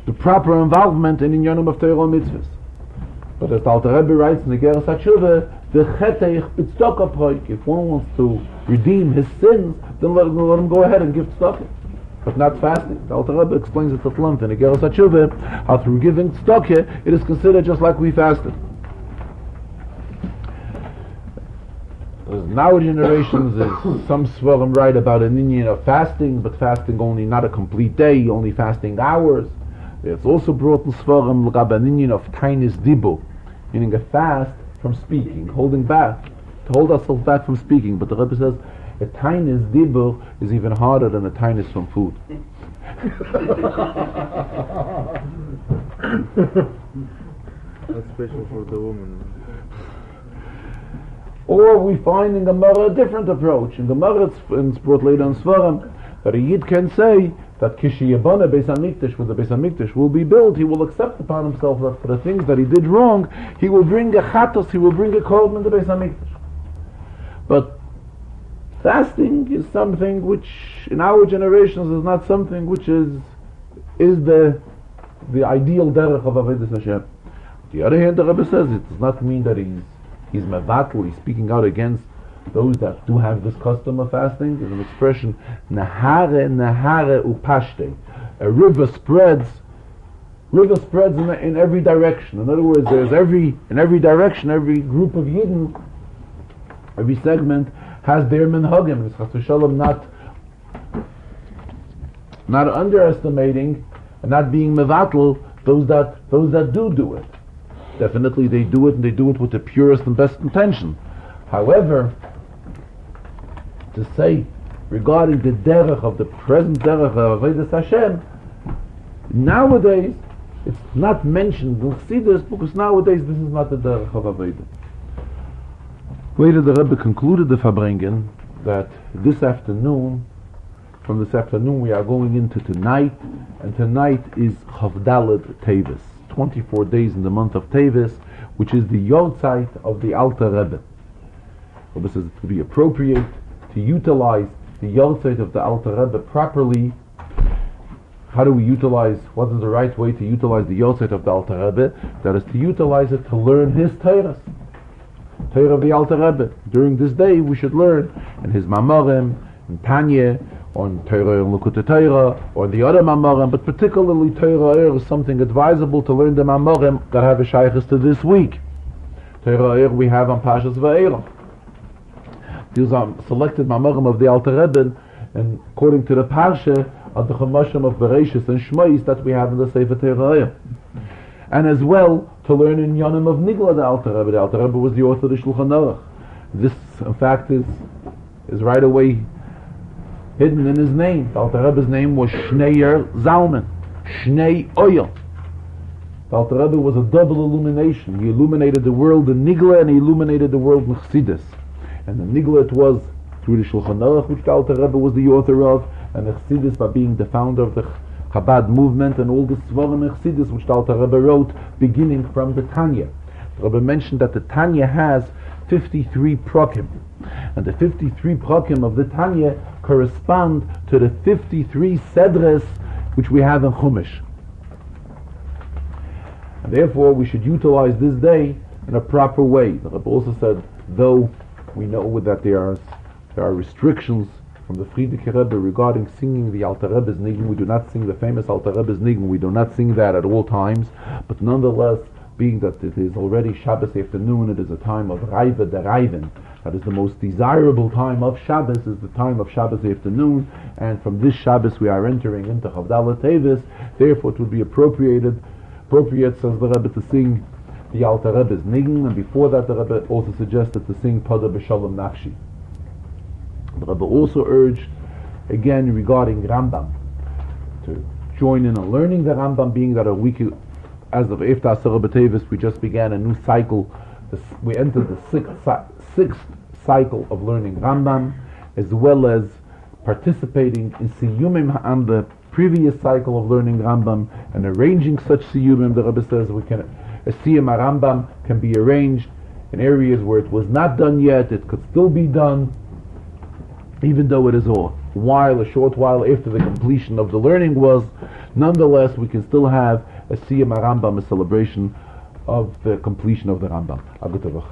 the proper involvement in inyanim of Torah mitzvahs. But as the Alter Rebbe writes in the Geras HaTshuva, if one wants to redeem his sins, then let him go ahead and give tzedakah, but not fasting. The Alter Rebbe explains it at length in the Geras HaTshuva, how through giving tzedakah, it is considered just like we fasted. There's in our generations, is some Svarim write about an Indian of fasting, but fasting only not a complete day, only fasting hours. It's also brought in Svarim look an Indian of tainis dibu, meaning a fast from speaking, holding back, to hold ourselves back from speaking. But the Rebbe says a tainis dibu is even harder than a tainis from food. That's special for the woman. Or we find in Gemara a different approach. In Gemara it's brought later in Svarim that a Yid can say that Kishi Yabana Beis HaMikdash, when the Beis HaMikdash will be built, he will accept upon himself that for the things that he did wrong, he will bring a chatos, he will bring a korban in the Beis HaMikdash. But fasting is something which in our generations is not something which is the ideal derech of Avodas Hashem. On the other hand, the Rebbe says it does not mean that he's mevatel, he's speaking out against those that do have this custom of fasting. There's an expression, nahare upashte. A river spreads in every direction. In other words, there's in every direction, every group of Yidden, every segment has their minhagim. It's Chas v'Shalom not underestimating and not being mevatel those that do it. Definitely they do it, and they do it with the purest and best intention. However, to say regarding the derech of the present derech of Avodas Hashem, nowadays it's not mentioned. We'll see this because nowadays this is not the derech of Avodah. Later the Rebbe concluded the Farbrengen that from this afternoon we are going into tonight, and tonight is Chavdalad Tevis, 24 days in the month of Tevis, which is the Yortzeit of the Alter Rebbe. Rebbe says it would be appropriate to utilize the Yortzeit of the Alter Rebbe properly. How do we utilize, what is the right way to utilize the Yortzeit of the Alter Rebbe? That is to utilize it to learn his Torah of the Alter Rebbe. During this day we should learn in his Mamorim, in Tanya, on Torah and Likutei Torah, or the other Mamorim, but particularly Torah is something advisable to learn the Mamorim that have a shaykhis to this week. Torah we have on Pashas Va'elam. These are selected Mamorim of the Alter Rebbe, and according to the Parsha, of the Chumashim of Bereshis and Shemos that we have in the Sefer Torah. And as well, to learn in Yonim of Nigla the Alter Rebbe. The Alter Rebbe was the author of the Shulchan Aruch. This, in fact, is right away hidden in his name. The Alter Rebbe's name was Shneyer Zalman, Shnei Oyel. The Alter Rebbe was a double illumination. He illuminated the world in Nigla and he illuminated the world in Chassidus. And the Nigla it was through the Shulchan Aruch, which the Alter Rebbe was the author of, and the Chassidus by being the founder of the Chabad movement and all the Svarim and Chassidus which the Alter Rebbe wrote, beginning from the Tanya. The Rebbe mentioned that the Tanya has 53 prakim, and the 53 prakim of the Tanya correspond to the 53 sedres which we have in Chumash. And therefore we should utilize this day in a proper way. The Rebbe also said, though we know that there are restrictions from the Frierdiker Rebbe regarding singing the Alter Rebbe's Nigun. We do not sing the famous Alter Rebbe's Nigun. We do not sing that at all times. But nonetheless, being that it is already Shabbos afternoon, it is a time of Raiva Deraivin. That is the most desirable time of Shabbos, is the time of Shabbos afternoon. And from this Shabbos we are entering into Chavdalah Tevis. Therefore it would be appropriate, says the Rebbe, to sing the Alter Rebbe's Nigun. And before that the Rebbe also suggested to sing Pada B'Shalom Nafshi. The Rebbe also urged, again regarding Rambam, to join in on learning the Rambam, being that a week as of Efta Asara B'Tevis we just began a new cycle. We entered the sixth cycle of learning Rambam, as well as participating in Siyumim on the previous cycle of learning Rambam and arranging such Siyumim. The Rebbe says a Siyum Rambam can be arranged in areas where it was not done yet, it could still be done, even though it is a short while after the completion of the learning was. Nonetheless, we can still have a Siyum Rambam, a celebration of the completion of the Rambam.